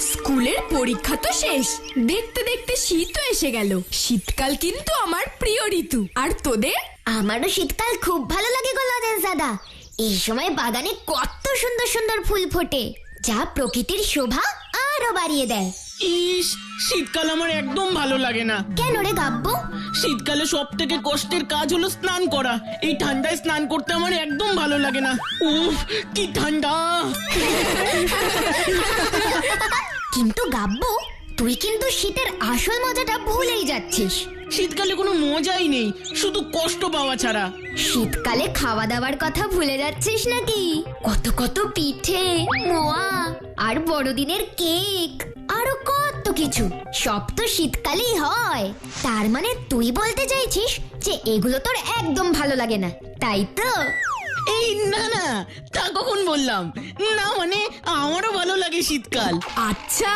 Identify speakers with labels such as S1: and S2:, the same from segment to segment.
S1: স্কুলের পরীক্ষা তো শেষ, দেখতে দেখতে শীতও এসে গেল। শীতকাল কিন্তু আমার প্রিয় ঋতু। আর তোদের?
S2: আমারও শীতকাল খুব ভালো লাগে গো লজেন্স দাদা। এই সময় বাগানে কত সুন্দর সুন্দর ফুল ফোটে, যা প্রকৃতির শোভা আরো বাড়িয়ে দেয়।
S3: ইস, শীতকাল আমার একদম ভালো লাগে না।
S2: কেন রে গাব্বু?
S3: শীতকালে সব থেকে কষ্টের কাজ হলো স্নান করা। এই ঠান্ডায় স্নান করতে আমার একদম ভালো লাগে না। উফ, কি ঠান্ডা!
S2: কিন্তু গাব্বু, তুই কিন্তু শীতের আসল মজাটা ভুলেই যাচ্ছিস।
S3: শীতকালে কোনো মজাই নেই, শুধু কষ্ট পাওয়া ছাড়া।
S2: শীতকালে খাওয়া দাওয়ার কথা ভুলে যাচ্ছিস নাকি? কত কত পিঠে, মোয়া আর বড়দিনের কেক, আরো কত কিছু, সব তো শীতকালেই হয়। তার মানে তুই বলতে চাইছিস যে এগুলো তোর একদম ভালো লাগে না, তাই তো?
S3: এই না না, তা কখন বললাম? না মানে আমারও ভালো লাগে শীতকাল।
S1: আচ্ছা,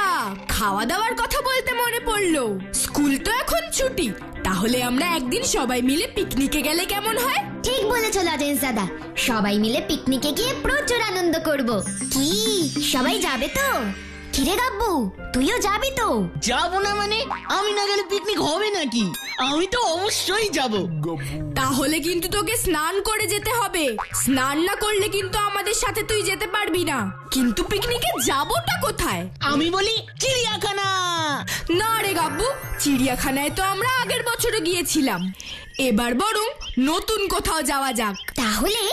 S1: খাওয়া দাওয়ার কথা বলতে মনে পড়লো, স্কুল তো এখন ছুটি, তাহলে আমরা একদিন সবাই মিলে পিকনিকে গেলে কেমন হয়?
S2: ঠিক বলেছ লজেন্স দাদা, সবাই মিলে পিকনিকে গিয়ে প্রচুর আনন্দ করব। কি সবাই যাবে তো? কিরে গাব্বু, তুইও যাবি তো?
S3: যাবো না মানে? আমি না গেলে পিকনিক হবে নাকি? আমি তো অবশ্যই যাব।
S1: তাহলে কিন্তু তোকে স্নান করে যেতে হবে। স্নান না করলে কিন্তু আমাদের সাথে তুই যেতে পারবি না। কিন্তু পিকনিকে যাবোটা কোথায়?
S3: আমি বলি চিড়িয়াখানা।
S1: না রে গাব্বু, চিড়িয়াখানায় তো আমরা আগের বছরও গিয়েছিলাম। এবার বরং নতুন কোথাও যাওয়া যাক।
S2: তাহলে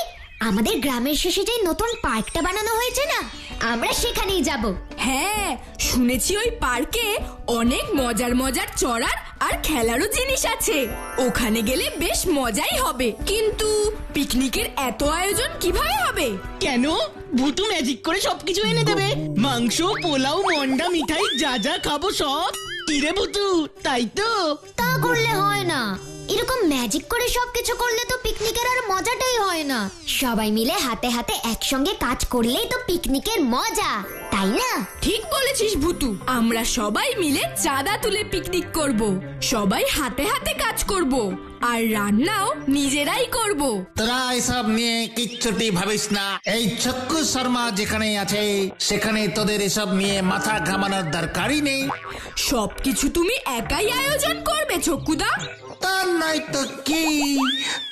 S2: আমাদের গ্রামের শেষে যে নতুন পার্কটা বানানো হয়েছে না, আমরা সেখানেই যাব।
S1: হ্যাঁ, শুনেছি ওই পার্কে অনেক মজার মজার চড়ার আর খেলারও জিনিস আছে। ওখানে গেলে বেশ মজাই হবে। কিন্তু পিকনিকের এত আয়োজন কিভাবে হবে?
S3: কেন? ভুতু ম্যাজিক করে সবকিছু এনে দেবে। মাংস, পোলাও, মন্ডা, মিঠাই, যা যা খাবো সব। কিরে ভুতু, তাই তো?
S2: তা করলে হয় না। এরকম ম্যাজিক করে সবকিছু করলে তো পিকনিকের আর মজাটাই হয় না। সবাই মিলে হাতে হাতে একসঙ্গে কাজ করলেই তো পিকনিকের মজা, তাই না?
S1: ঠিক বলেছিস ভুতু, আমরা সবাই মিলে চাঁদা তুলে পিকনিক করব। সবাই হাতে হাতে কাজ করব আর রান্নাও নিজেরাই করব।
S4: তোরা এসব নিয়ে কিচ্ছুটি ভাবিস না। এই চক্কু শর্মা যেখানে আছে সেখানে তোদের এসব নিয়ে মাথা ঘামানোর দরকারই নেই।
S1: সবকিছু তুমি একাই আয়োজন করবে চক্কুদা?
S4: তার নয় তো কি,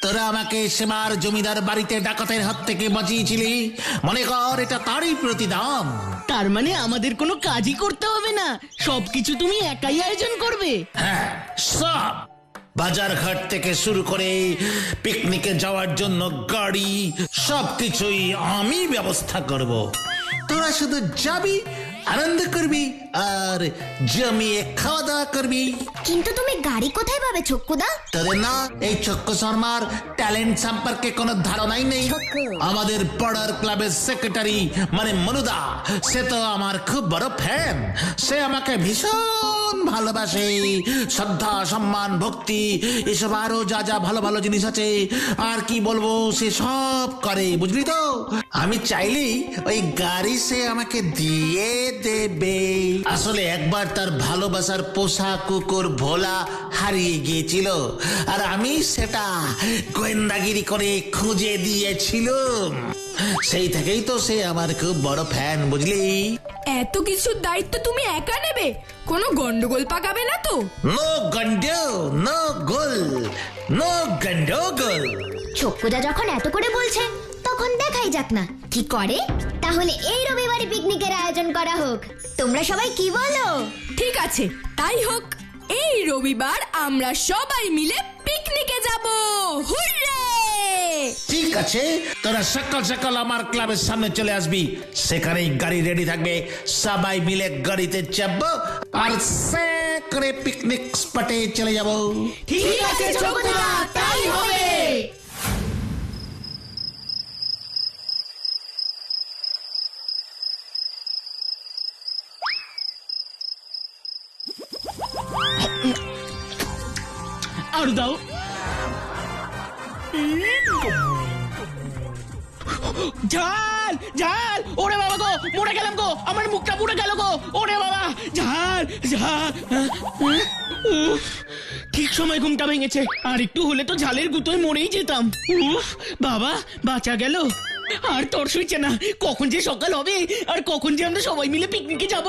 S4: তোরা আমাকে সীমার জমিদার বাড়িতে ডাকাতের হাত থেকে বাঁচিয়েছিলি, মনে কর এটা তারই প্রতিদান।
S3: তার মানে আমাদের কোনো কাজই করতে হবে না, সবকিছু তুমি একাই আয়োজন করবে?
S4: হ্যাঁ, সব বাজার ঘাট থেকে শুরু করে পিকনিকে যাওয়ার জন্য গাড়ি, সবকিছুই আমি ব্যবস্থা করব। তোরা শুধু যাবি, আনন্দ করবি আর জমিয়ে খাওয়া দাওয়া করবি।
S2: কিন্তু তুমি গাড়ি কোথায় পাবে চক্কুদা?
S4: তোদের না এই চক্কু শর্মার ট্যালেন্ট সম্পর্কে কোনো ধারণাই নেই। আমাদের পাড়ার ক্লাবের সেক্রেটারি মানে মনুদা, সে তো আমার খুব বড় ফ্যান। সে আমাকে ভীষণ ভালোবাসে। শ্রদ্ধা, সম্মান, ভক্তি, এসব আরো যা যা ভালো ভালো জিনিস আছে আর কি বলবো, সে সব করে, বুঝলি তো? আমি চাইলেই ওই গাড়ি সে আমাকে দিয়ে দেবে। আসলে একবার তার ভালোবাসার পোষা কুকুর ভোলা হারিয়ে গিয়েছিল আর আমি সেটা গোয়েন্দাগিরি করে খুঁজে দিয়েছিলাম। সেই থেকেই তো সে আমার খুব বড় ফ্যান, বুঝলি?
S1: এত কিছুর দায়িত্ব তুমি একা নেবে? কোনো গন্ডগোল পাকাবে না তো?
S4: নো গন্ডো, নো গোল, নো গন্ডগোল।
S2: চক্কুদা যখন এত করে বলছে, তখন দেখাই যাক না কি করে। তাহলে এই রবিবারে পিকনিকের আয়োজন করা হোক। তোমরা সবাই কি বলো?
S1: ঠিক আছে, তাই হোক। এই রবিবার আমরা সবাই মিলে পিকনিকে যাব। হুররে!
S4: ঠিক আছে, তোরা সকাল সকাল আমার ক্লাবের সামনে চলে আসবি, সেখানেই গাড়ি রেডি থাকবে। সবাই মিলে গাড়িতে চাপবো আর সে করে পিকনিক স্পটে চলে যাব।
S1: ঠিক আছে চক্কুদা, তাই হবে।
S3: আর দাও। ঝাল ঝাল, ওরে বাবা গো, মরে গেলাম গো, আমার মুখটা পুড়ে গেল গো, ওরে বাবা, ঝাল ঝাল। উফ, ঠিক সময় ঘুমটা ভেঙেছে, আর একটু হলে তো ঝালের গুঁতোয় মরেই যেতাম। উফ বাবা, বাঁচা গেল। আর তোর শুইছে না, কখন যে সকাল হবে আর কখন যে আমরা সবাই মিলে পিকনিকে যাব।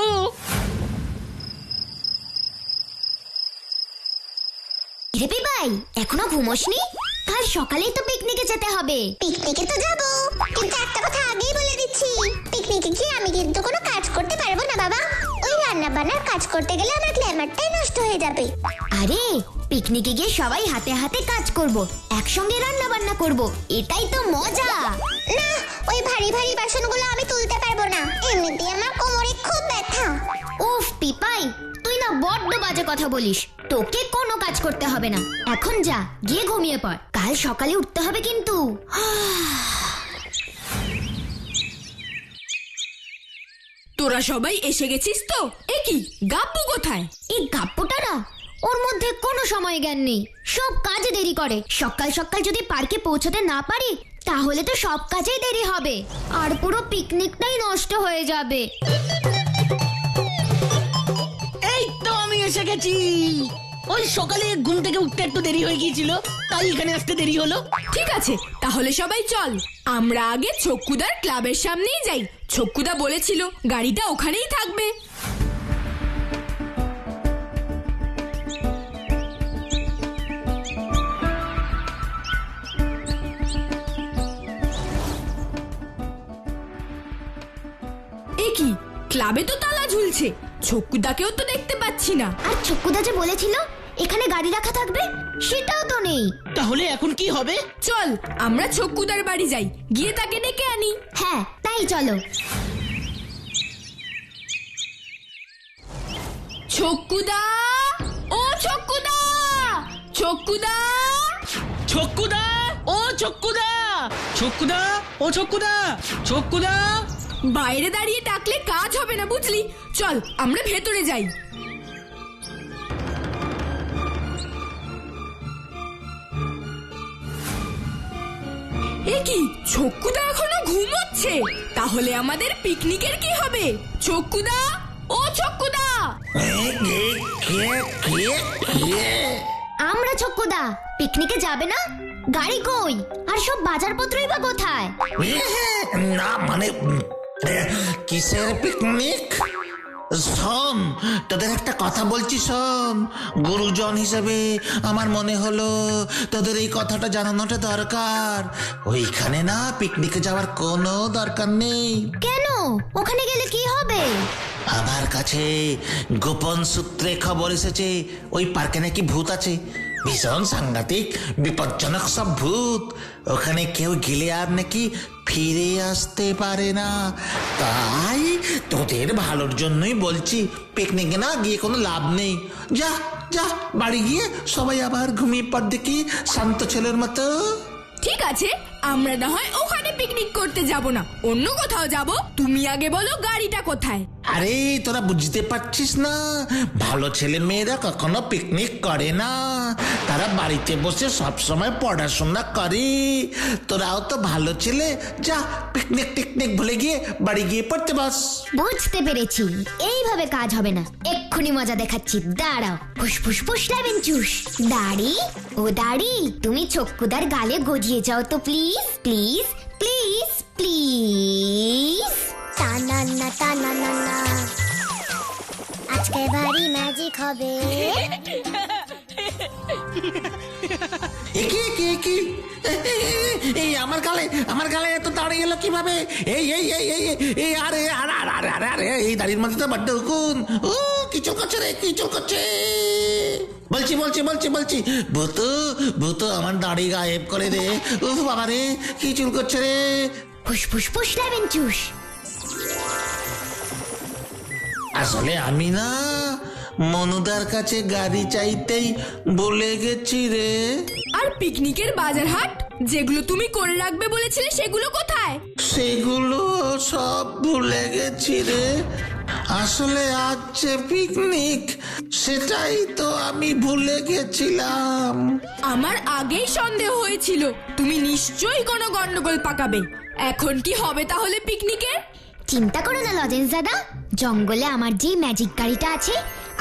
S2: রেপি ভাই এখনো ঘুমোসনি? কাল সকালেই তো পিকনিকে যেতে হবে।
S5: পিকনিকে তো যাব, কিন্তু একটা কথা আগেই বলে দিচ্ছি, পিকনিকে গিয়ে আমি কিন্তু কোনো কাজ করতে পারবো না বাবা। ওই রান্না বান্নার কাজ করতে গেলে আমার গ্ল্যামারটাই নষ্ট হয়ে যাবে।
S2: আরে পিকনিকে গিয়ে সবাই হাতে হাতে কাজ করব, একসঙ্গে রান্না বান্না করব, এটাই তো মজা।
S5: না, ওই ভারী ভারী বাসনগুলো আমি তুলতে পারবো না, এমনিতেই আমার কোমরে খুব ব্যথা।
S2: উফ পিপাই, তুই না বড্ড বাজে কথা বলিস। তোকে কোনো কাজ করতে হবে না, এখন যা গিয়ে ঘুমিয়ে পড়, কাল সকালে উঠতে হবে কিন্তু।
S1: তোরা সবাই এসে গেছিস তো? এ কি গাব্বু কোথায়?
S2: এই গাপ্পুটা না, ওর মধ্যে কোনো সময় জ্ঞান নেই, সব কাজে দেরি করে। সকাল সকাল যদি পার্কে পৌঁছতে না পারি তাহলে তো সব কাজেই দেরি হবে, আর পুরো পিকনিকটাই নষ্ট হয়ে যাবে।
S3: এই তো আমি এসে গেছি। ওই সকালে ঘুম থেকে উঠতে একটু দেরি হয়ে গিয়েছিল, তাই এখানে আসতে দেরি হলো।
S1: ঠিক আছে, তাহলে সবাই চল, আমরা আগে ছক্কুদার ক্লাবের সামনেই যাই। ছক্কুদা বলেছিল গাড়িটা ওখানেই থাকবে। এ কি, ক্লাবে তো তালা ঝুলছে, ছক্কুদাকেও তো দেখতে পাচ্ছি না।
S2: আর চক্কুদা যে বলেছিল এখানে গাড়ি রাখা থাকবে, সেটাও তো নেই।
S3: তাহলে এখন কি হবে?
S1: চল আমরা ছক্কুদার বাড়ি যাই, গিয়ে তাকে ডেকে আনি।
S2: হ্যাঁ তাই চলো।
S1: ছক্কুদা, ও ছক্কুদা, ছক্কুদা,
S3: ছক্কুদা, ও ছক্কুদা, ছক্কুদা, ও ছক্কুদা, ছক্কুদা।
S1: বাইরে দাঁড়িয়ে ডাকলে কাজ হবে না বুঝলি, চল আমরা ভেতরে যাই। এ কি, ছক্কুদা এখনো ঘুমোচ্ছে? তাহলে আমাদের পিকনিকের কি হবে? ছক্কুদা, ও ছক্কুদা।
S2: আমরা চক্কুদা পিকনিকে যাবে না? গাড়ি কই? আর সব বাজারপত্রই বা কোথায়?
S4: না মানে কিসের পিকনিক? শোন, তোদের একটা কথা বলছি শোন। গুরুজন হিসেবে আমার মনে হলো তোদের এই কথাটা জানানোটা দরকার। ওইখানে না পিকনিকে যাওয়ার কোনো দরকার নেই।
S2: কেন? ওখানে গেলে কি হবে?
S4: আমার কাছে গোপন সূত্রে খবর এসেছে ওই পার্কে নাকি ভূত আছে, ভীষণ সাংঘাতিক বিপজ্জনক সব ভূত। ওখানে কেউ গেলে আর নাকি ফিরে আসতে পারে না। তাই তোদের ভালোর জন্যই বলছি, পিকনিকে না গিয়ে কোনো লাভ নেই। যা যা বাড়ি গিয়ে সবাই আবার ঘুমিয়ে পড় দেখি, শান্ত ছেলের মতো।
S1: ঠিক আছে, আমরা না হয় ওখানে পিকনিক করতে যাব না, অন্য কোথাও যাব। তুমি আগে বলো গাড়িটা কোথায়?
S4: আরে তোরা বুঝতে পারছিস না, ভালো ছেলে মেয়েরা কখনো পিকনিক করে না, তারা বাড়িতে বসে সব সময় পড়াশোনা করে। তোরাও তো ভালো ছেলে, যা পিকনিক টিকনিক ভুলে গিয়ে বাড়ি গিয়ে পড়তে বস।
S2: বুঝতে পেরেছি, এইভাবে কাজ হবে না, এক্ষুনি মজা দেখাচ্ছি, দাঁড়াও। ফুসফুস ফুসলাবেন চুস। দাড়ি, ও দাড়ি, তুমি চক্কুদার গালে গজিয়ে যাও তো প্লিজ, প্লিজ, প্লিজ, প্লিজ।
S5: টানা টানা না, আজকে ভারী ম্যাজিক হবে।
S4: এই আমার গালে এত দাঁড়িয়ে এলো কিভাবে? এই এই এই এই এই আরে আরে আরে আরে আরে এই দাড়ির মধ্যে তো বড্ড হুকুন। ও কিচল করছে রে, কিচল করছে। বলছি বলছি বলছি বলছি ভূত আমার দাড়ি গায়েব করে দে। ও বাবা রে, কিচল করছে রে।
S2: ফুসফুস ফুসলাবেন চুস।
S4: আসলে আমি না মনুদার কাছে গাড়ি চাইতেই ভুলে গেছি রে।
S1: আর পিকনিকের বাজার হাট যেগুলো তুমি করে রাখবে বলেছিলে সেগুলো কোথায়?
S4: সেগুলো সব ভুলে গেছি রে। আসলে আজ যে পিকনিক সেটাই তো আমি ভুলে গেছিলাম।
S1: আমার আগেই সন্দেহ হয়েছিল তুমি নিশ্চয়ই কোনো গন্ডগোল পাকাবে। এখন কি হবে তাহলে পিকনিকে?
S2: চিন্তা করো না লজেন্স দাদা, জঙ্গলে আমার যে ম্যাজিক গাড়িটা আছে,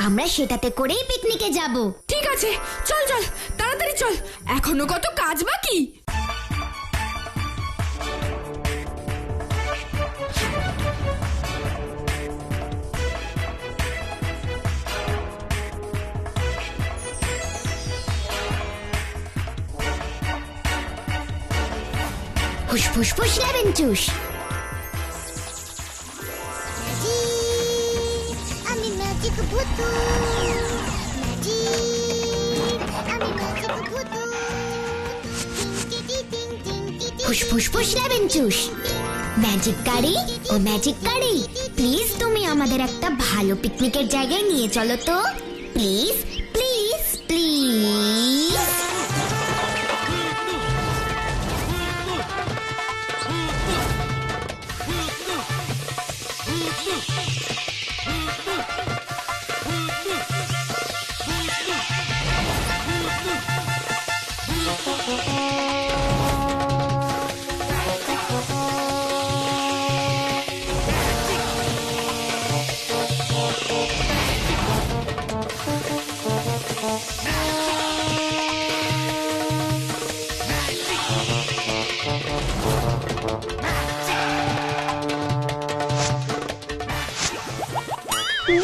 S2: আমরা সেটাতে করেই পিকনিকে যাব।
S1: ঠিক আছে, চল চল তাড়াতাড়ি চল, এখনো কত কাজ বাকি।
S2: ফুসফুস ফুস লেবেন চুস।
S5: আমি ম্যাজিক ভূতু, আমি ম্যাজিক ভূতু।
S2: ফুসফুস ফুস লেবেন চুস। ম্যাজিক গাড়ি ও ম্যাজিক গাড়ি, প্লিজ তুমি আমাদের একটা ভালো পিকনিকের জায়গায় নিয়ে চলো তো, প্লিজ প্লিজ প্লিজ।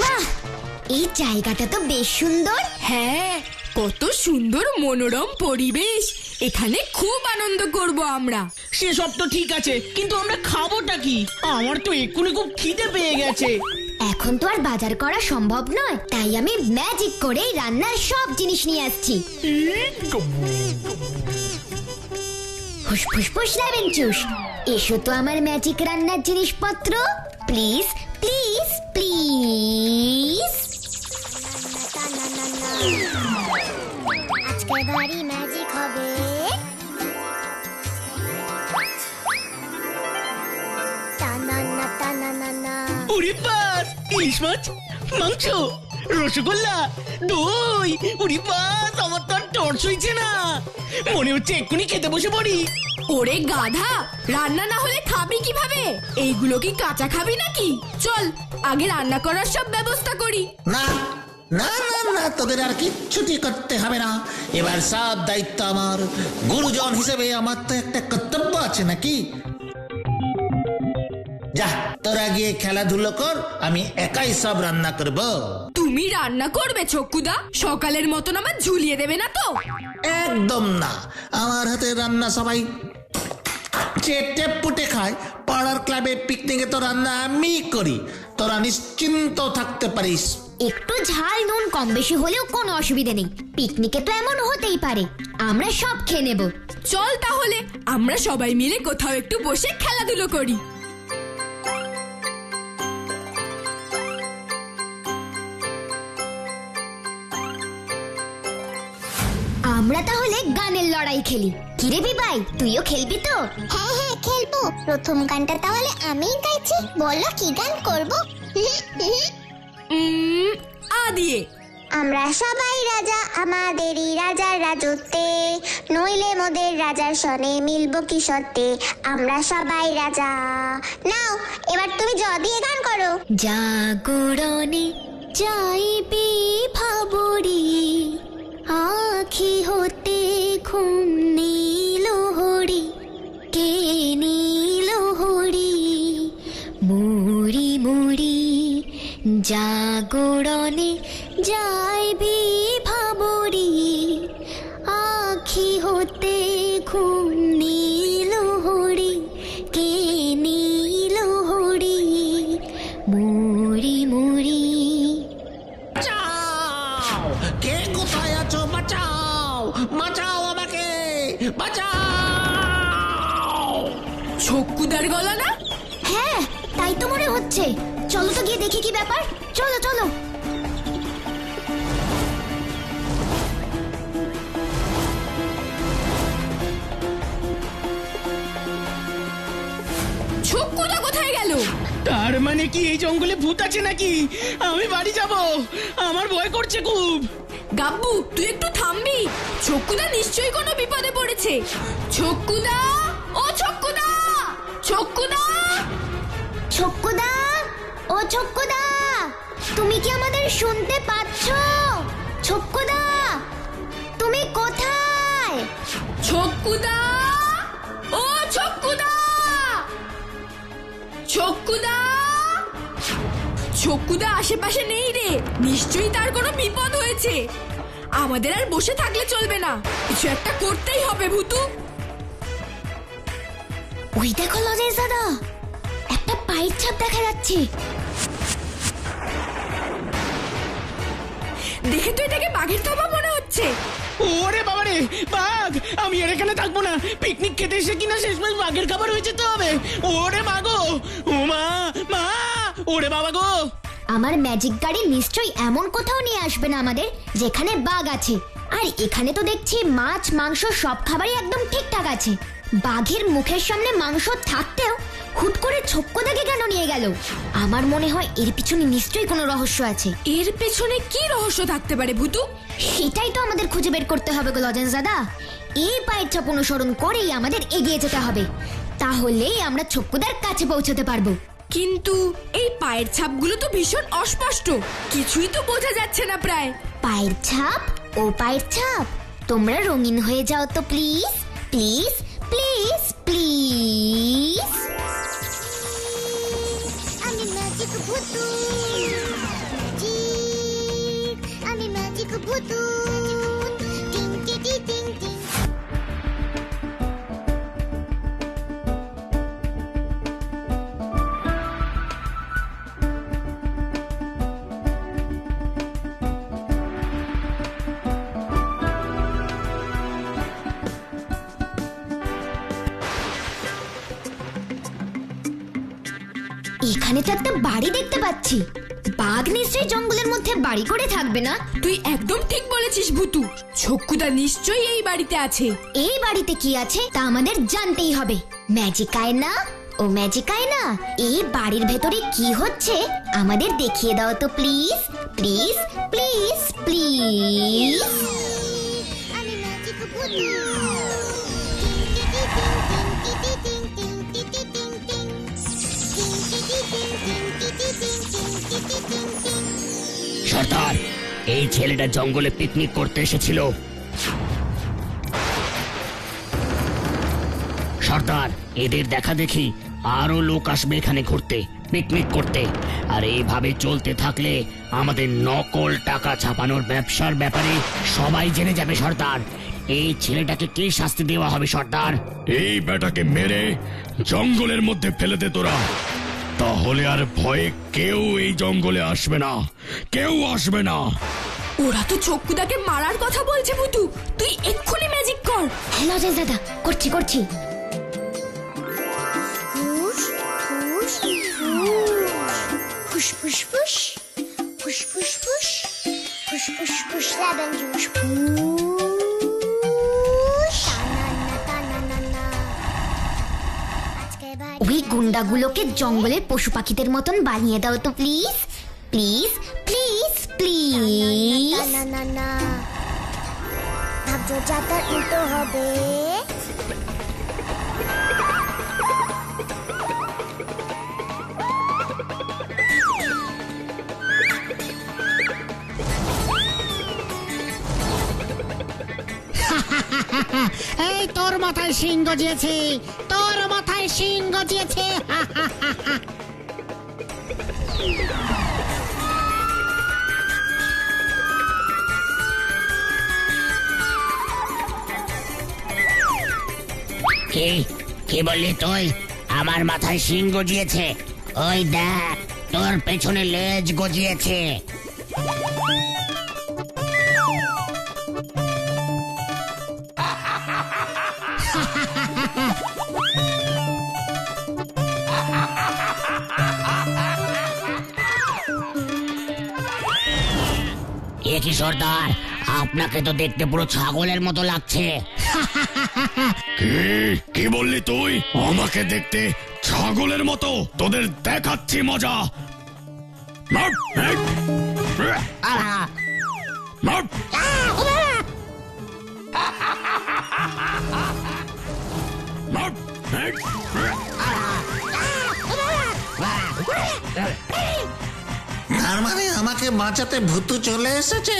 S2: বাহ, এই জায়গাটা তো বেশ সুন্দর।
S1: হ্যাঁ, কত সুন্দর মনোরম পরিবেশ। এখানে খুব আনন্দ করব আমরা।
S3: সেসব তো ঠিক আছে, কিন্তু আমরা খাবোটা কি? আমার তো এক্ষুনি খুব খিদে পেয়ে গেছে।
S2: এখন তো আর বাজার করা সম্ভব নয়, তাই আমি ম্যাজিক করে রান্নার সব জিনিস নিয়ে আসছি। ফুসফুস ফুস লেবেন চুস, এসো তো আমার ম্যাজিক রান্নার জিনিসপত্র, প্লিজ প্লিজ প্লিজ।
S5: আজকের বাড়ি ম্যাজিক হবে। টানানা টানানা।
S3: উড়ি বাস, ইলিশ মাছ, মাংস, রসগোল্লা, দই। উড়ি বাস, আমার তো আর টর্চ হইছে না। মনে হচ্ছে এক্ষুনি খেতে বসে পড়ি।
S1: ওরে গাধা, রান্না না হলে খাবি কিভাবে? এইগুলো কি কাঁচা খাবি নাকি? চল আগে রান্না করার সব ব্যবস্থা করি।
S4: না না না না, তোদের আর কিচ্ছুটি করতে হবে না। এবার সব দায়িত্ব আমার। গুরুজন হিসেবে আমার তো একটা কর্তব্য আছে নাকি? যা, তোরা গিয়ে খেলাধুলো কর, আমি একাই সব রান্না করব।
S1: তুমি রান্না করবে ছক্কুদা? সকালের মতন আমার ঝুলিয়ে দেবে না তো?
S4: একদম না, আমার হাতে রান্না সবাই চেটে পুটে খায়। পাড়ার ক্লাবে পিকনিকে তো রান্না আমি করি, তোরা নিশ্চিন্ত থাকতে পারিস।
S2: একটু ঝাল নুন কম বেশি হলেও কোনো অসুবিধা নেই, পিকনিকে তো এমন হতেই পারে, আমরা সব খেয়ে নেব।
S1: চল তাহলে আমরা সবাই মিলে কোথাও একটু বসে খেলাধুলো করি।
S2: আমরা তাহলে গানের লড়াই খেলি। কিরে বিবাই, তুইও খেলবি তো?
S5: হ্যাঁ হ্যাঁ খেলবো। প্রথম গানটা তাহলে আমিই গাইছি। বলো কি গান করবো?
S1: আ দিয়ে।
S5: আমরা সবাই রাজা, আমাদেরই রাজার রাজত্বে, নইলে মোদের রাজার সনে মিলবো কি সত্যে। আমরা সবাই রাজা। নাও এবার তুমি জ দিয়ে গান করো।
S2: জাগরণে যাইবি ভাবরি, আখি হতে ঘুম নীল হরি, কে নীল হরি, মুড়ি মুড়ি জাগরণে যাইবি ভাবরি, আখি হতে ঘুম নীল হরি, কে নীল হরি, মুড়ি মুড়ি।
S4: বাঁচাও! কে কোথায় আছো? বাঁচাও, বাঁচাও আমাকে, বাঁচাও!
S1: ছক্কুদার গলা না?
S2: হ্যাঁ, তাই তো মনে হচ্ছে। চলো তো গিয়ে দেখি কি ব্যাপার। চলো চলো।
S1: ছক্কুদা কোথায় গেল?
S3: তার মানে কি এই জঙ্গলে ভূত আছে নাকি? আমি বাড়ি যাব, আমার ভয় করছে খুব।
S1: গাব্বু, তুই একটু থামবি। ছক্কুদা নিশ্চয়ই কোনো বিপদে পড়েছে। ছক্কুদা, ও ছক্কুদা, ছক্কুদা।
S2: ছক্কুদা, ও ছক্কুদা, তুমি কি আমাদের শুনতে পাচ্ছ? ছক্কুদা, তুমি কোথায়?
S1: ছক্কুদা, ও ছক্কুদা, ছক্কুদা। ছক্কুদা আশেপাশে নেই রে, নিশ্চয়ই তার কোনো বিপদ হয়েছে। আমাদের আর বসে থাকলে চলবে না, কিছু একটা করতেই হবে ভূতু।
S2: ওই দেখো লজেন্স দাদা, একটা পায়ের ছাপ দেখা যাচ্ছে।
S1: দেখে তো এটাকে বাঘের থাবা মনে হচ্ছে।
S3: ওরে বাবারে, বাঘ! আমি আর এখানে থাকবো না। পিকনিক খেতে এসে কিনা শেষমেশ বাঘের খাবার হয়ে যেতে হবে। ওরে মা গো, ও মা, মা! ওরে বাবা গো!
S2: আমার ম্যাজিক গাড়ি নিশ্চয়ই এমন কোথাও নিয়ে আসবে না আমাদের যেখানে বাঘ আছে। আর এখানে তো দেখছি মাছ মাংস সব খাবারই একদম ঠিকঠাক আছে। বাঘের মুখের সামনে মাংস থাকতেও হুট করে ছোক্কদাকে কেন নিয়ে গেল? আমার মনে হয় এর পিছনে নিশ্চয়ই কোনো রহস্য আছে।
S1: এর পেছনে কি রহস্য থাকতে পারে ভুতু?
S2: সেটাই তো আমাদের খুঁজে বের করতে হবে গো লজেন্স দাদা। এই পায়ের ছাপ অনুসরণ করেই আমাদের এগিয়ে যেতে হবে, তাহলেই আমরা ছোক্কদার কাছে পৌঁছতে পারবো।
S1: কিন্তু এই পায়ের ছাপগুলো তো ভীষণ অস্পষ্ট, কিছুই তো বোঝা যাচ্ছে না প্রায়।
S2: পায়ের ছাপ ও পায়ের ছাপ, তোমরা রঙিন হয়ে যাও তো প্লিজ, প্লিজ, প্লিজ, প্লিজ।
S5: আমি ম্যাজিক ভুতু, আমি ম্যাজিক ভুতু। টিং টি টি টিং টিং।
S2: এখানে তো একটা বাড়ি দেখতে পাচ্ছি। বাঘ নিশ্চয়ই জঙ্গলের মধ্যে বাড়ি করে থাকবে না।
S1: তুই একদম ঠিক বলেছিস ভুতু, ছক্কুদা নিশ্চয়ই এই বাড়িতে আছে।
S2: এই বাড়িতে কি আছে তা আমাদের জানতেই হবে। ম্যাজিক আয়না, ও ম্যাজিক আয়না, এই বাড়ির ভেতরে কি হচ্ছে আমাদের দেখিয়ে দাও তো প্লিজ, প্লিজ, প্লিজ, প্লিজ।
S5: আমি ম্যাজিক ভুতু।
S6: সর্দার, এই ছেলেটা জঙ্গলে পিকনিক করতে এসেছিল। সর্দার, এদের দেখা দেখি আরো লোক আসবে এখানে ঘুরতে, পিকনিক করতে। আর এইভাবে চলতে থাকলে আমাদের নকল টাকা ছাপানোর ব্যবসার ব্যাপারে সবাই জেনে যাবে সর্দার। এই ছেলেটাকে কি শাস্তি দেওয়া হবে সর্দার?
S7: এই বেটাকে মেরে জঙ্গলের মধ্যে ফেলে দে তোরা, তাহলে আর ভয়ে কেউ এই জঙ্গলে আসবে না, কেউ আসবে না।
S1: ওরা তো ছক্কুদাকে মারার কথা বলছে ভুতু, তুই এক্ষুনি ম্যাজিক কর।
S2: হ্যাঁ লজেন্স দাদা, করছি করছি।
S5: ফুস ফুস ফুস, ফুস ফুস ফুস, ফুস ফুস ফুস লেমন জুস।
S2: ওই গুন্ডাগুলোকে জঙ্গলের পশু পাখিদের মতন বানিয়ে দাও তো প্লিজ, প্লিজ, প্লিজ, প্লিজ।
S5: না না না, ভাবছো যাতার উল্টো হবে।
S8: এই তোর মাথায় শিং গজিয়েছে, তোর মাথায় শিং গজিয়েছে।
S6: কি কি বললি তুই? আমার মাথায় শিং গজিয়েছে? ওই দেখ, তোর পেছনে লেজ গজিয়েছে। এ কি সর্দার, আপনাকে তো দেখতে পুরো ছাগলের মতো লাগছে।
S7: কি বললি তুই? আমাকে দেখতে ছাগলের মতো? তোদের দেখাচ্ছি মজা। মার, এই, মার। মার, এই,
S4: তার মানে আমাকে বাঁচাতে ভূতু চলে এসেছে।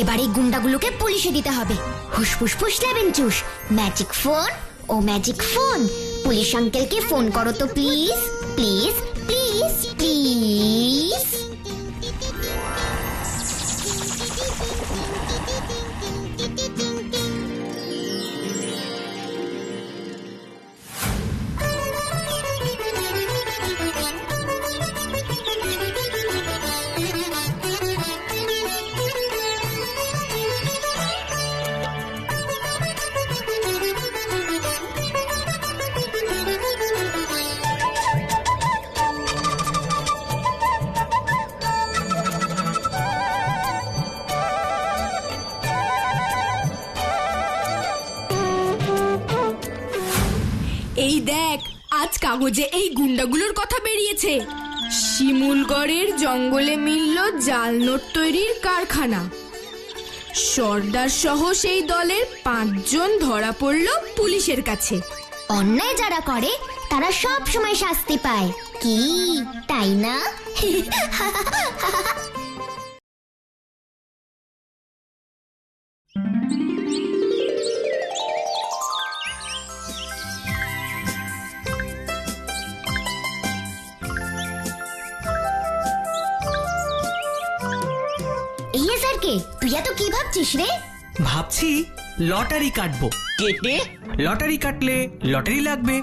S2: এবারে গুন্ডাগুলোকে পুলিশে দিতে হবে। হুস ফুস ফুস লেমন জুস, ম্যাজিক ফোন ও ম্যাজিক ফোন, পুলিশ আঙ্কেলকে ফোন করো তো প্লিজ প্লিজ প্লিজ প্লিজ।
S1: এই দেখ, আজ কাগজে এই গুন্ডাগুলোর কথা বেরিয়েছে। শিমুলগড়ের জঙ্গলে মিলল জাল নোট তৈরির কারখানা। সর্দার সহ সেই দলের 5 জন ধরা পড়ল পুলিশের কাছে।
S2: অন্যায় যারা করে তারা সব সময় শাস্তি পায়, কি তাই না? এই স্যারকে তুই এত কি ভাবছিস রে?
S9: ভাবছি লটারি কাটবো।
S3: কেটে
S9: লটারি কাটলে লটারি লাগবে,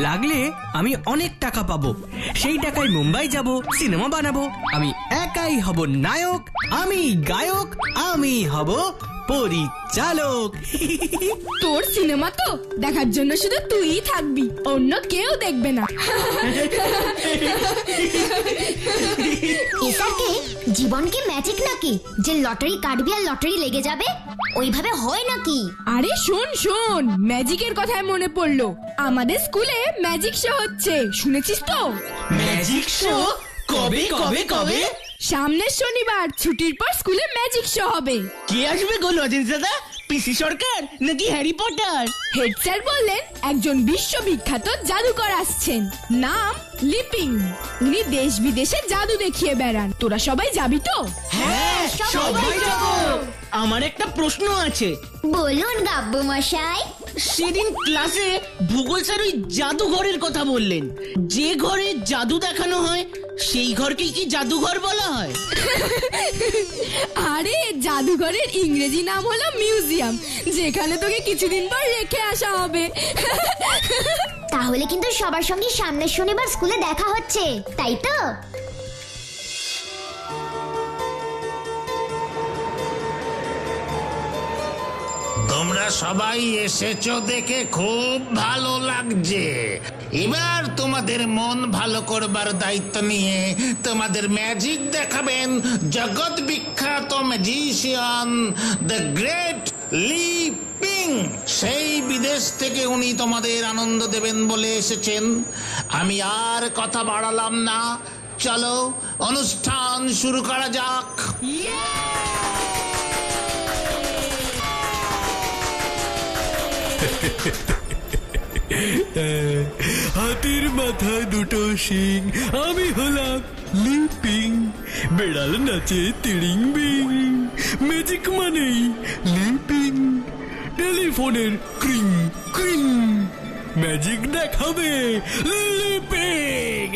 S9: লাগলে আমি অনেক টাকা পাবো। সেই টাকায় মুম্বাই যাব, সিনেমা বানাবো। আমি একাই হব নায়ক, আমি গায়ক, আমি হব পরিচালক।
S1: তোর সিনেমা তো দেখার জন্য শুধু তুইই থাকবি, অন্য কেউ দেখবে না।
S2: এসারকে জীবন কি ম্যাজিক নাকি যে লটারি কাটবি আর লটারি লেগে যাবে? ওইভাবে হয় নাকি?
S1: আরে শোন শোন, ম্যাজিকের কথায় মনে পড়লো, আমাদের স্কুলে ম্যাজিক শো হচ্ছে, শুনেছিস তো?
S3: ম্যাজিক শো কবে কবে কবে?
S1: সামনের শনিবার ছুটির পর স্কুলে ম্যাজিক শো হবে।
S3: কে আসবে গো লজেন্স দাদা? পিসি সরকার নাকি হ্যারি পটার?
S1: হেড স্যার বললেন একজন বিশ্ববিখ্যাত জাদুকর আসছেন, নাম লিপিং। উনি দেশ বিদেশে জাদু দেখিয়ে বেড়ান। তোরা সবাই যাবি তো?
S3: হ্যাঁ, সবাই যাবো। আমার একটা প্রশ্ন আছে।
S2: বলুন গাব্বু মশাই।
S3: সেদিন ক্লাসে ভূগোল স্যার ওই জাদুঘরের কথা বললেন, যে ঘরে জাদু দেখানো হয় সেই ঘরকে কি জাদুঘর বলা হয়?
S1: আরে জাদুঘরের ইংরেজি নাম হলো মিউজিয়াম, যেখানে তোকে কিছুদিন পর রেখে আসা হবে।
S2: তাহলে কিন্তু সবার সঙ্গে সামনের শনিবার স্কুলে দেখা হচ্ছে, তাই তো?
S4: তোমরা সবাই এসেছো দেখে খুব ভালো লাগছে। এবার তোমাদের মন ভালো করবার দায়িত্ব নিয়ে তোমাদের ম্যাজিক দেখাবেন জগৎ বিখ্যাত magician the great Lee Ping. সেই বিদেশ থেকে উনি তোমাদের আনন্দ দেবেন বলে এসেছেন। আমি আর কথা বাড়ালাম না, চলো অনুষ্ঠান শুরু করা যাক।
S7: হাতির মাথায় 2টো শিং, আমি হলাম লিপিং। বেড়াল নাচে তিড়িং বিং, ম্যাজিক মানেই লিপিং। টেলিফোনের ক্রিং ক্রিং, ম্যাজিক দেখাবে লিপিং।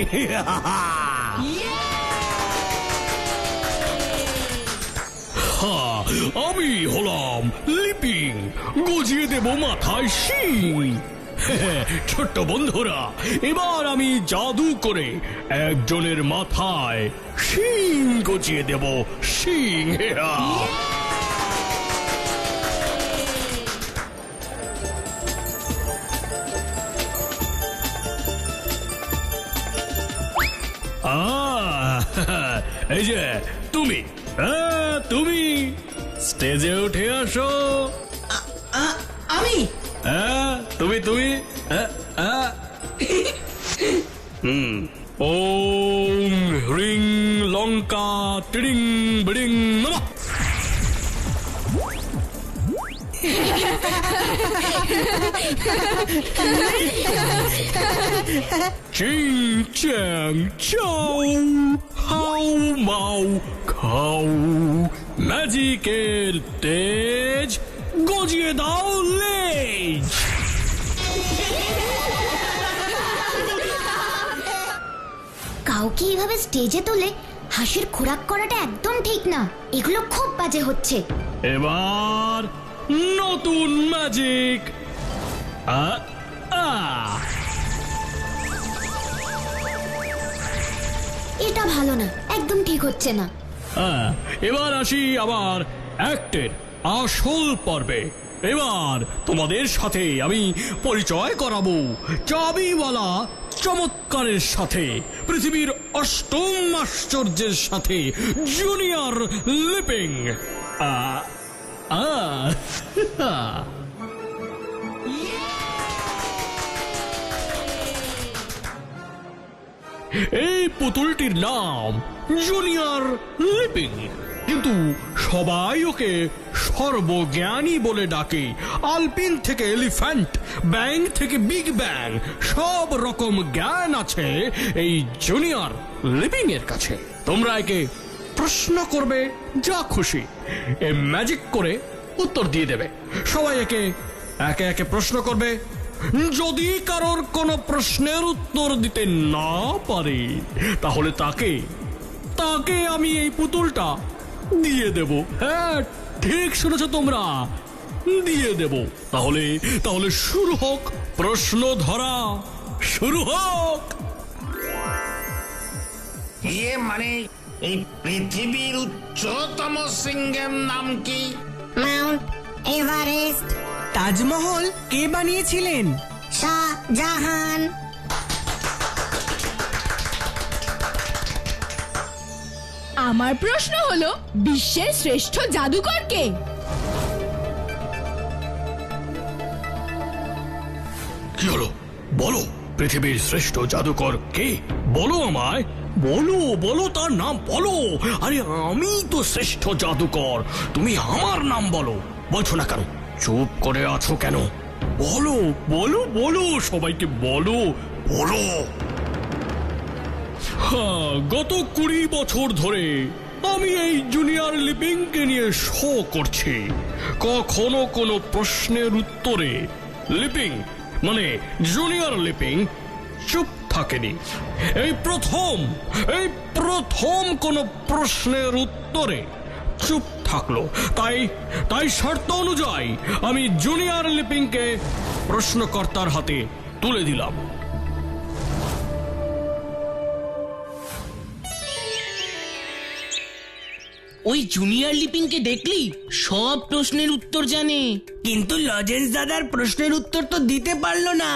S7: আমি হলাম লিপিং, গজিয়ে দেব মাথায় শিং। ছোট্ট বন্ধুরা, এবার আমি জাদু করে একজনের মাথায় শিং গজিয়ে দেব, শিং। এই যে তুমি, তুমি স্টেজে উঠে আসো।
S3: আমি?
S7: তুমি তুমি ওম হ্রিং লঙ্কা টিডিং বিডিং নমঃ। চিং চ্যাং চাও, হাউ মাউ খাও। ম্যাজিকের তেজ, গজিয়ে দাও লেজ।
S2: কাউকে এইভাবে স্টেজে তুলে হাসির খোরাক করাটা একদম ঠিক না। এগুলো খুব বাজে হচ্ছে।
S7: এবার নতুন ম্যাজিক।
S2: এটা ভালো না, একদম ঠিক হচ্ছে না।
S7: এবার আসি আবার অ্যাক্টের আসল পর্বে। এবার তোমাদের সাথে আমি পরিচয় করাবো চাবিওয়ালা চমৎকারের সাথে, পৃথিবীর অষ্টম আশ্চর্যের সাথে, জুনিয়র লিপিং। এই পুতুলটির নাম জুনিয়র লিপিং, কিন্তু সবাই ওকে সর্বজ্ঞানী বলে ডাকে। আলপিন থেকে এলিফ্যান্ট, ব্যাং থেকে বিগ ব্যাং, সব রকম জ্ঞান আছে এই জুনিয়র লিপিং এর কাছে। তোমরা একে প্রশ্ন করবে যা খুশি, এ ম্যাজিক করে উত্তর দিয়ে দেবে। সবাই একে একে একে প্রশ্ন করবে। যদি কারোর কোনো প্রশ্নের উত্তর দিতে না পারে তাহলে তাকে আমি এই পুতুলটা দিয়ে দেব। হ্যাঁ, ঠিক শুনেছ তোমরা, দিয়ে দেব। তাহলে শুরু হোক প্রশ্ন ধরা, শুরু হোক।
S4: মানে এই পৃথিবীর উচ্চতম শৃঙ্গের নাম কি?
S8: Mount Everest.
S9: তাজমহল কে বানিয়েছিলেন?
S8: শাহজাহান।
S1: আমার প্রশ্ন হলো, বিশ্বের শ্রেষ্ঠ জাদুকর কে?
S7: কি হলো? বলো, পৃথিবীর শ্রেষ্ঠ জাদুকর কে? বলো আমায়, বলো তার নাম বলো। আরে আমি তো শ্রেষ্ঠ জাদুকর, তুমি আমার নাম বলো। বলছো না কেন? চুপ করে আছো কেন? বলো বলো বলো, সবাইকে বলো বলো। হ্যাঁ, গত 20 বছর ধরে আমি এই জুনিয়র লিপিংকে নিয়ে শো করছি। কখনো কোনো প্রশ্নের উত্তরে লিপিং মানে জুনিয়র লিপিং চুপ থাকেনি। এই প্রথম কোন প্রশ্নের উত্তরে চুপ থাকলো। তাই শর্ত অনুযায়ী আমি জুনিয়র লিপিংকে প্রশ্নকর্তার হাতে তুলে দিলাম।
S3: ওই জুনিয়র লিপিংকে দেখলি? সব প্রশ্নের উত্তর জানে,
S9: কিন্তু লজেন্স দাদার প্রশ্নের উত্তর তো দিতে পারলো না।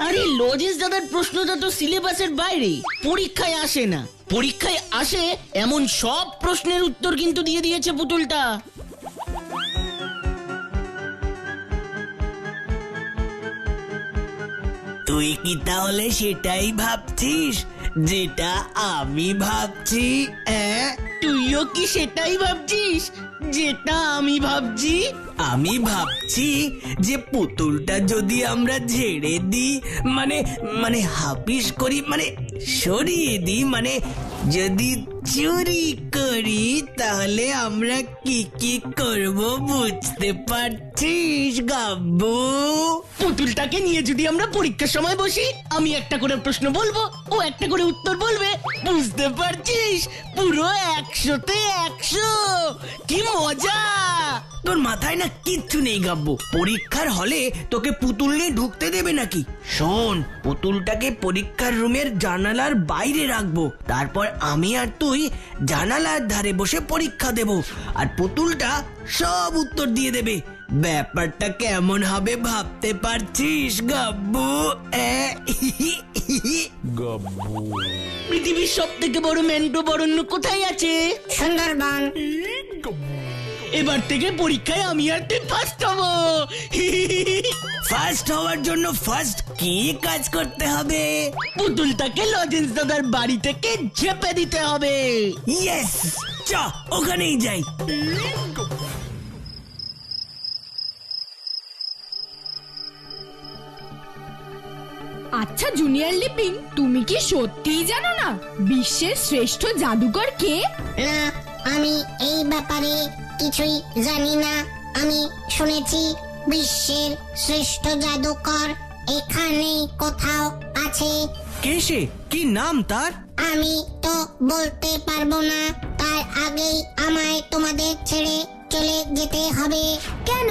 S3: আরে লজেন্স দাদার প্রশ্নটা তো সিলেবাসের বাইরে, পরীক্ষায় আসে না। পরীক্ষায় আসে এমন সব প্রশ্নের উত্তর কিন্তু দিয়ে দিয়েছে পুতুলটা।
S9: তুই কি তাহলে সেটাই ভাবছিস যেটা আমি ভাবছি?
S3: তুইও কি সেটাই ভাবছিস যেটা আমি ভাবছি?
S9: আমি ভাবছি যে পুতুলটা যদি আমরা ঝেড়ে দিই, মানে হাপিস করি, মানে সরিয়ে দিই, মানে যদি চুরি করি, তাহলে আমরা কি কি করব বুঝতে পারছিস গাব্বু?
S3: পুতুলটাকে নিয়ে যদি আমরা পরীক্ষার সময় বসি, আমি একটা করে প্রশ্ন বলবো, ও একটা করে উত্তর বলবে, বুঝতে পারছিস? পুরো 100-তে 100। কি মজা!
S9: তোর মাথায় না কিচ্ছু নেই গাব্বু। পরীক্ষার হলে তোকে পুতুল নিয়ে ঢুকতে দেবে নাকি? শোন, পুতুলটাকে পরীক্ষার রুমের জানালার বাইরে রাখবো। তারপর আমি আর তুই জানালার ধারে বসে পরীক্ষা দেব, আর পুতুলটা সব উত্তর দিয়ে দেবে। ব্যাপারটা কেমন হবে ভাবতে পারছিস গাব্বু?
S3: পৃথিবীর সব থেকে বড় ম্যানগ্রোভ অরণ্য কোথায় আছে?
S8: সুন্দরবন।
S3: এবার থেকে পরীক্ষায় আমি আর তুই ফার্স্ট হবো।
S9: ফার্স্ট হওয়ার জন্য ফার্স্ট কি কাজ করতে হবে?
S3: পুতুলটাকে লজেন্স দাদার বাড়ি থেকে ঝেপে দিতে হবে।
S9: ইয়েস, চ ওখানেই যাই।
S1: আচ্ছা জুনিয়র লিপিং, তুমি কি সত্যিই জানো না বিশ্বের শ্রেষ্ঠ জাদুকর কে?
S8: না, আমি এই ব্যাপারে কিছুই জানি না। আমি শুনেছি বিশ্বের শ্রেষ্ঠ জাদুকর এখানে কোথাও আছে।
S9: কে সে? কি নাম তার?
S8: আমি তো বলতে পারবো না, তার আগেই আমায় তোমাদের ছেড়ে চলে যেতে হবে।
S2: কেন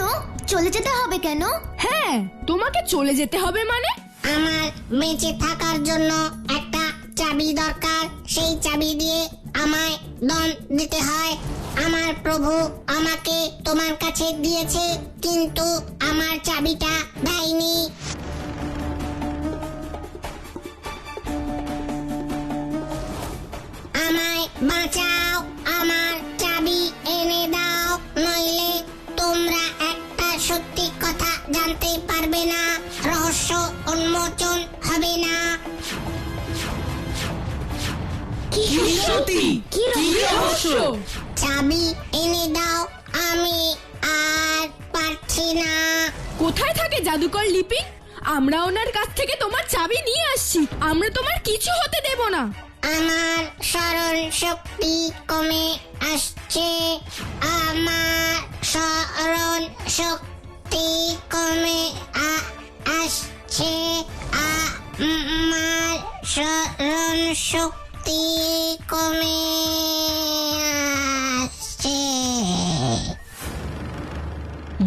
S2: চলে যেতে হবে কেন?
S1: হ্যাঁ, তোমাকে চলে যেতে হবে মানে?
S8: আমার বেঁচে থাকার জন্য একটা চাবি দরকার, সেই চাবি দিয়ে আমায় দম দিতে হয়। আমার প্রভু আমাকে তোমার কাছে দিয়েছে, কিন্তু আমার চাবিটা দেয়নি। আমায় বাঁচাও, আমার চাবি এনে দাও, নইলে তোমরা একটা সত্যি কথা জানতে পারবে না, রহস্য উন্মোচন হবে না।
S2: কি
S3: সত্যি?
S2: কি
S1: রহস্য?
S8: চাবি এনে দাও, আমি আর পারছি না।
S1: কোথায় থাকে জাদুকর লিপিং? আমরা ওনার কাছ থেকে তোমার চাবি নিয়ে আসছি। আমরা তোমার কিছু হতে দেব না।
S8: আমার স্মরণ শক্তি কমে আসছে, আমার স্মরণ শক্তি কমে আসছে, আমার স্মরণ শক্তি কমে আসছে।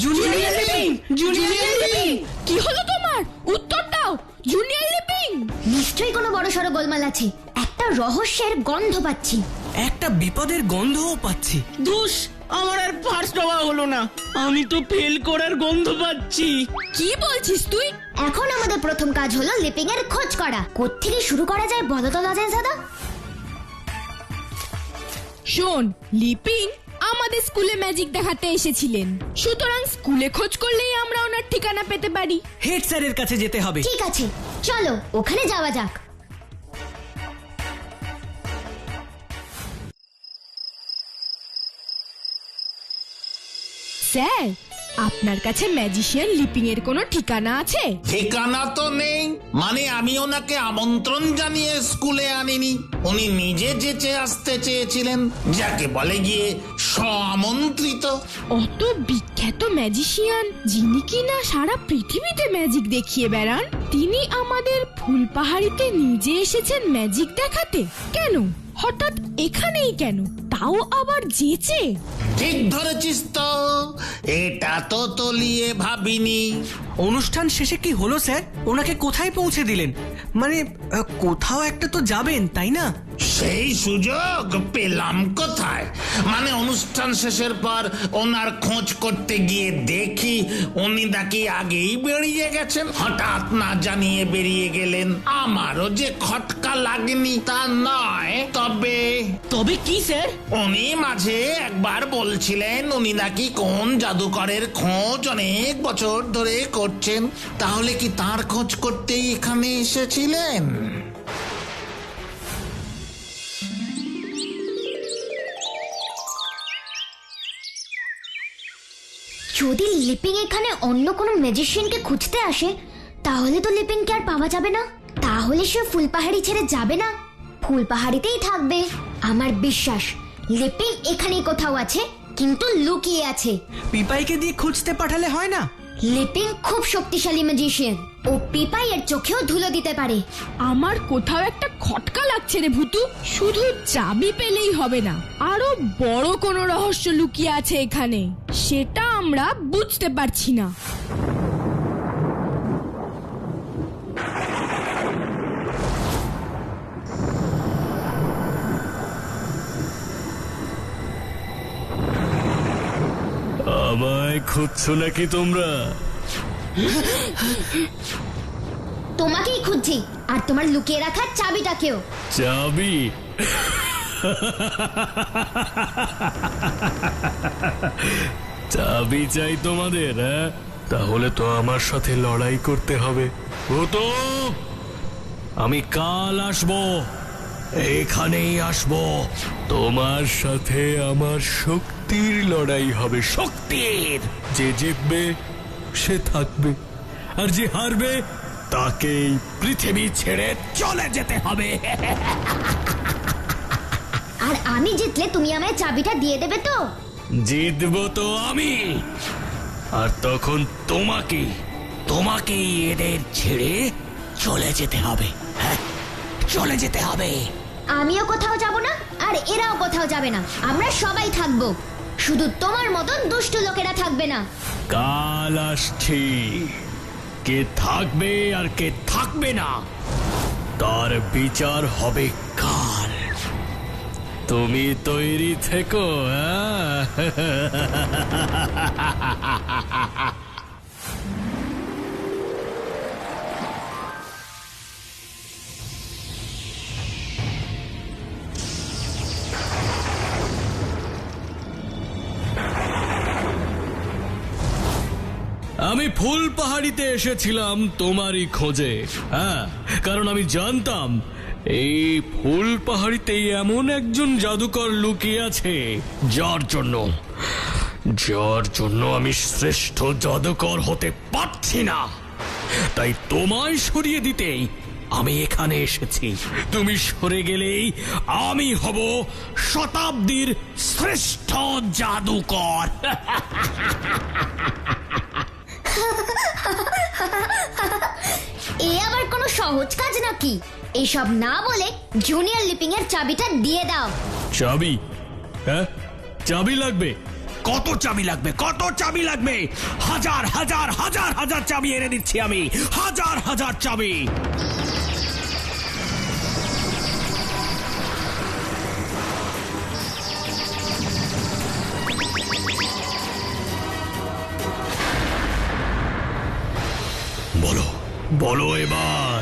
S3: Junior leaping, junior leaping.
S1: কি হলো তোমার? উত্তর দাও জুনিয়র লিপিং।
S2: নিশ্চয়ই কোনো বড় সড়ো গোলমাল আছে। একটা রহস্যের গন্ধ পাচ্ছি।
S9: একটা বিপদের গন্ধও পাচ্ছি।
S3: ধুস, আমার আর ফার্স্ট হওয়া হলো না। আমি তো ফেল করার গন্ধ পাচ্ছি।
S1: কি বলছিস তুই?
S2: এখন আমাদের প্রথম কাজ হলো লিপিং এর খোঁজ করা। কোত্থেকে শুরু করা যায় বলো তো লজেন্স দাদা?
S1: শোন, লিপিং আমাদের স্কুলে ম্যাজিক দেখাতে এসেছিলেন, সুতরাং স্কুলে খোঁজ করলেই আমরা ওনার ঠিকানা পেতে পারি।
S9: হেড স্যারের কাছে যেতে হবে।
S2: ঠিক আছে, চলো ওখানে যাওয়া যাক।
S1: স্যার, আপনার কাছে ম্যাজিশিয়ান লিপিং এর কোনো ঠিকানা আছে?
S4: ঠিকানা তো নেই, মানে আমি ওনাকে আমন্ত্রণ জানিয়ে স্কুলে আনিনি। উনি নিজে যেচে আসতে চেয়েছিলেন, যাকে বলে গিয়ে স্ব-আমন্ত্রিত।
S1: অত বিখ্যাত ম্যাজিশিয়ান, যিনি কিনা সারা পৃথিবীতে ম্যাজিক দেখিয়ে বেড়ান, তিনি আমাদের ফুলপাহাড়িতে নিজে এসেছেন ম্যাজিক দেখাতে? কেন হঠাৎ এখানেই কেন, তাও আবার যেচে?
S4: ঠিক ধরেছিস তো, এটা তো তলিয়ে ভাবিনি।
S9: অনুষ্ঠান শেষে কি হলো স্যার? ওনাকে কোথায় পৌঁছে দিলেন? মানে কোথাও একটা তো যাবেন, তাই না?
S4: সেই সুযোগ পেলাম কোথায়? মানে অনুষ্ঠান শেষের পর ওনার খোঁজ করতে গিয়ে দেখি উনি নাকি আগেই বেরিয়ে গেছেন। হঠাৎ না জানিয়ে বেরিয়ে গেলেন। আমারও যে খটকা লাগেনি তা নয়,
S3: তবে কি স্যার?
S4: উনি মাঝে একবার বলছিলেন উনি নাকি কোন জাদুকরের খোঁজ অনেক বছর ধরে করছেন। তাহলে কি তার খোঁজ করতেই এখানে এসেছিলেন?
S2: যদি লিপিং এখানে অন্য কোনো ম্যাজিশিয়ানকে খুঁজতে আসে, তাহলে তো লিপিংকে আর পাওয়া যাবে না। তাহলে সে ফুলপাহাড়ি ছেড়ে যাবে না, ফুলপাহাড়িতেই থাকবে। আমার বিশ্বাস লিপিং এখানেই কোথাও আছে, কিন্তু লুকিয়ে আছে।
S9: পিপাইকে দিয়ে খুঁজতে পাঠালে হয় না?
S2: লিপিং খুব শক্তিশালী ম্যাজিশিয়ান, ও পিপাই এর চোখেও ধুলো দিতে পারে।
S1: আমার কোথাও একটা খটকা লাগছে রে ভুতু। শুধু চাবি পেলেই হবে না, আরো বড় কোনো রহস্য লুকিয়ে আছে এখানে, সেটা আমরা বুঝতে পারছি না।
S7: আমায় খুঁজছো নাকি তোমরা?
S2: তোমাকেই খুঁজছি, আর তোমার লুকিয়ে রাখার চাবিটাকেও।
S7: চাবি? চাবি চাই তোমাদের? হ্যাঁ, তাহলে তো আমার সাথে লড়াই করতে হবে। তো আমি কাল আসবো, এখানেই আসবো। তোমার সাথে আমার শক্তির লড়াই হবে, শক্তির। যে জিতবে সে থাকবে, আর যে হারবে তাকেই পৃথিবী ছেড়ে চলে যেতে হবে।
S2: আর আমি জিতলে তুমি আমায় চাবিটা দিয়ে দেবে তো?
S7: জিতবো তো আমি, আর তখন তোমাকেই এদের ছেড়ে চলে যেতে হবে। হ্যাঁ,
S6: চলে যেতে হবে।
S2: আমিও কোথাও যাব না, আর এরাও কোথাও যাবে না। আমরা সবাই থাকবো, শুধু তোমার মতন দুষ্টু লোকেরা থাকবে না।
S7: কাল আসছি, কে থাকবে আর কে থাকবে না তার বিচার হবে কাল। তুমি তৈরি থেকো। আমি ফুল পাহাড়িতে এসেছিলাম তোমারই খোঁজে। হ্যাঁ, কারণ আমি জানতাম এই ফুল পাহাড়িতেই এমন একজন জাদুকর লুকিয়ে আছে যার জন্য আমি শ্রেষ্ঠ জাদুকর হতে পারছি না। তাই তোমায় সরিয়ে দিতেই আমি এখানে এসেছি। তুমি সরে গেলেই আমি হব শতাব্দীর শ্রেষ্ঠ জাদুকর।
S2: এ আবার কোনো সহজ কাজ নাকি? এসব না বলে জুনিয়র লিপিং এর চাবিটা দিয়ে দাও।
S7: চাবি? হ্যাঁ, চাবি লাগবে? কত চাবি লাগবে? কত চাবি লাগবে? হাজার হাজার হাজার হাজার চাবি এনে দিচ্ছি আমি। হাজার হাজার চাবি। বলো বলো এবার,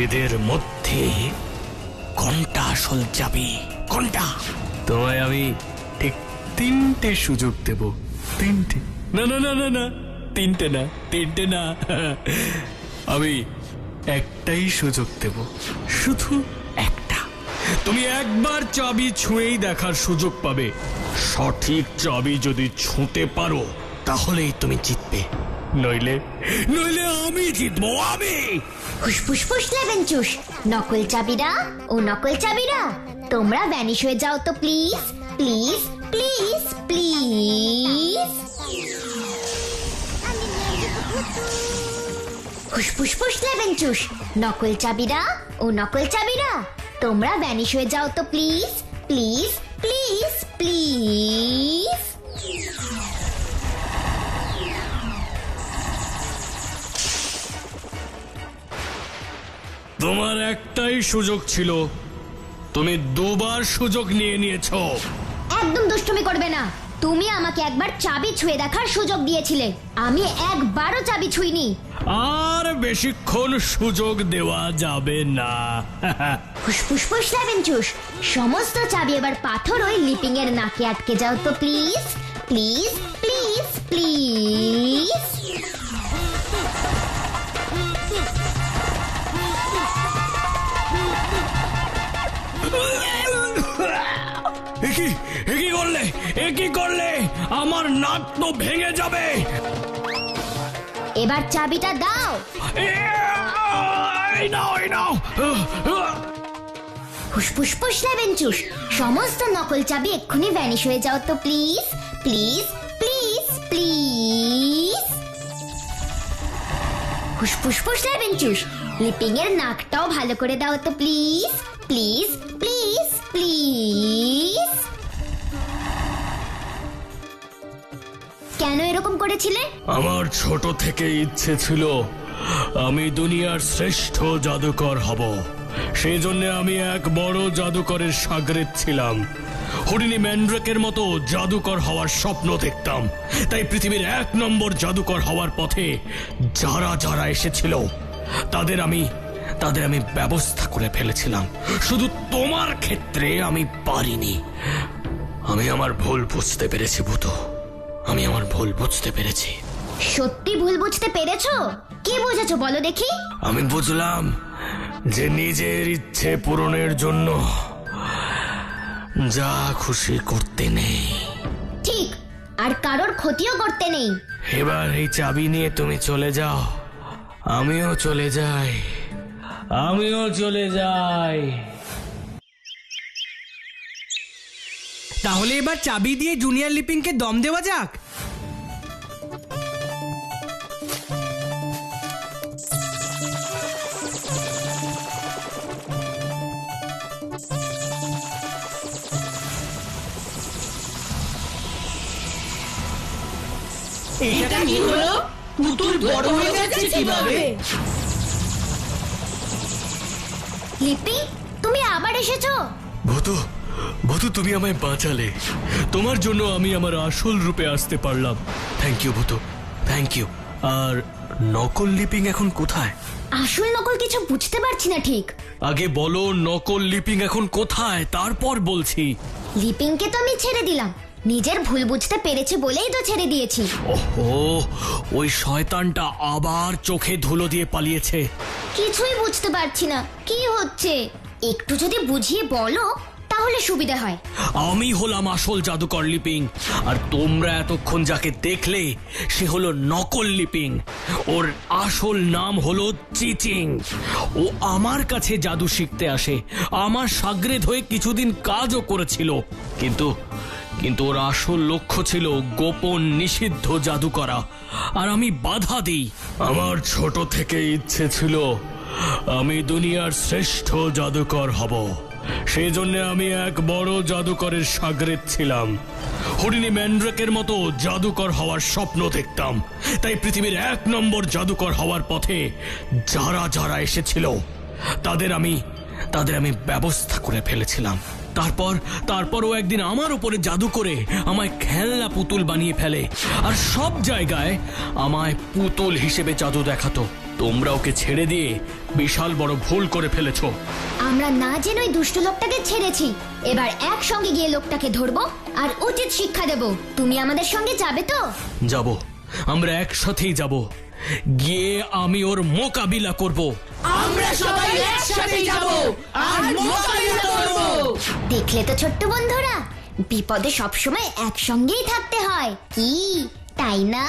S7: এদের মধ্যে কোনটা আসল চাবি? কোনটা? তোমায় আমি ঠিক 3টে সুযোগ দেব। 3টে? না না না না না, 3টে না, 3টে না। আমি একটাই সুযোগ দেব, শুধু একটা। তুমি একবার চাবি ছুঁয়েই দেখার সুযোগ পাবে। সঠিক চাবি যদি ছুঁতে পারো তাহলেই তুমি জিতবে, নইলে আমি জিতবো। আমি
S2: ফুসফুস লেবেন চুস, নকল চাবিরা ও নকল চাবিরা, তোমরা ভ্যানিশ হয়ে যাও তো প্লিজ, প্লিজ প্লিজ প্লিজ। ফুসফুস লেবেন চুস, নকল চাবিরা ও নকল চাবিরা, তোমরা ভ্যানিশ হয়ে যাও তো প্লিজ, প্লিজ প্লিজ প্লিজ।
S7: তোমার একটাই সুযোগ ছিল, তুমি দুবার সুযোগ নিয়ে নিয়েছো।
S2: একদম দুষ্টুমি করবে না। তুমি আমাকে একবার চাবি ছুঁয়ে দেখার সুযোগ দিয়েছিলে, আমি একবারও চাবি ছুঁইনি।
S7: আর বেশিক্ষণ সুযোগ দেওয়া যাবে না।
S2: ফুসফুস লেবেন চুস, সমস্ত চাবি এবার পাথর ওই লিপিং এর নাকে আটকে যাও তো প্লিজ, প্লিজ প্লিজ প্লিজ।
S7: কি করলে? আমার নাক তো ভেঙে যাবে।
S2: এবার চাবিটা দাও।
S7: এই নাও।
S2: ফুসফুস লেবেন চুস, সমস্ত নকল চাবি এক্ষুনি ভ্যানিশ হয়ে যাও তো প্লিজ, প্লিজ প্লিজ প্লিজ। ফুসফুস লেবেন চুস, লিপিং এর নাকটাও ভালো করে দাও তো প্লিজ, প্লিজ প্লিজ প্লিজ। কেন এরকম করেছিলে?
S7: আমার ছোট থেকে ইচ্ছে ছিল আমি দুনিয়ার শ্রেষ্ঠ জাদুকর হব। সেই জন্য আমি এক বড় জাদুকরের শাগরেদ ছিলাম। হরিণী ম্যান্ড্রেকের মতো জাদুকর হওয়ার স্বপ্ন দেখতাম। তাই পৃথিবীর 1 নম্বর জাদুকর হওয়ার পথে যারা যারা এসেছিল তাদের আমি ব্যবস্থা করে ফেলেছিলাম। শুধু তোমার ক্ষেত্রে আমি পারিনি। আমি আমার ভুল বুঝতে পেরেছি ভূতো, আমি আমার ভুল বুঝতে পেরেছি।
S2: সত্যি ভুল বুঝতে পেরেছো? কি বুঝেছো বলো দেখি।
S7: আমি বুঝলাম যে নিজের ইচ্ছে পূরণের জন্য যা খুশি করতে নেই।
S2: ঠিক, আর কারোর ক্ষতিও করতে নেই।
S7: এবার এই চাবি নিয়ে তুমি চলে যাও, আমিও চলে যাই।
S9: তাহলে এবার চাবি দিয়ে জুনিয়র লিপিংকে দম দেওয়া যাক।
S3: এটা কি হলো? পুতুল বড় হয়ে যাচ্ছে কিভাবে?
S2: লিপি, তুমি আবার এসেছো?
S7: ভূতু ভূতু, তুমি আমায় বাঁচালে। তোমার জন্য আমি আমার আসল রূপে আসতে পারলাম। Thank you Bhutu, thank you. আর নকল লিপিং এখন কোথায়?
S2: আসল নকল কিছু বুঝতে পারছি না ঠিক।
S7: আগে বলো নকল লিপিং এখন কোথায়, তারপর বলছি।
S2: লিপিংকে তো আমি ছেড়ে দিলাম, নিজের ভুল বুঝতে পেরেছি বলেই তো ছেড়ে দিয়েছি।
S7: ওহো, ওই শয়তানটা আবার চোখে ধুলো দিয়ে পালিয়েছে।
S2: কিছুই বুঝতে পারছি না কি হচ্ছে, একটু যদি বুঝিয়ে বলো তাহলে সুবিধা হয়।
S7: আমি হলাম আসল জাদুকর লিপিং, আর তোমরা এতক্ষণ যাকে দেখলে সে হলো নকল লিপিং। ওর আসল নাম হলো চিচিং। ও আমার কাছে জাদু শিখতে আসে, আমার শাগরেদ হয়ে কিছুদিন কাজও করেছিল, কিন্তু ওর আসল লক্ষ্য ছিল গোপন নিষিদ্ধ জাদু করা, আর আমি বাধা দিই। আমার ছোট থেকে ইচ্ছে ছিল আমি দুনিয়ার শ্রেষ্ঠ জাদুকর হব। সেই জন্য আমি এক বড় জাদুকরের শাগরেদ ছিলাম। হরিণী ম্যান্ড্রেকের মতো জাদুকর হওয়ার স্বপ্ন দেখতাম। তাই পৃথিবীর 1 নম্বর জাদুকর হওয়ার পথে যারা যারা এসেছিল তাদের আমি ব্যবস্থা করে ফেলেছিলাম। তারপর ও একদিন আমার উপরে জাদু করে আমায় খেলনা পুতুল বানিয়ে ফেলে, আর সব জায়গায় আমায় পুতুল হিসেবে জাদু দেখাতো। তোমরা ওকে ছেড়ে দিয়ে বিশাল বড় ভুল করে ফেলেছো।
S2: আমরা না জেনে ওই দুষ্ট লোকটাকে ছেড়েছি, এবার একসঙ্গে গিয়ে লোকটাকে ধরবো আর উচিত শিক্ষা দেব। তুমি আমাদের সঙ্গে যাবে তো?
S7: যাব, আমরা একসাথেই যাব। গিয়ে আমি ওর মোকাবিলা করব।
S3: আমরা সবাই একসাথে যাব আর মোকাবিলা করব।
S2: দেখলে তো ছোট্ট বন্ধুরা, বিপদে সবসময় একসঙ্গেই থাকতে হয়, কি তাই না?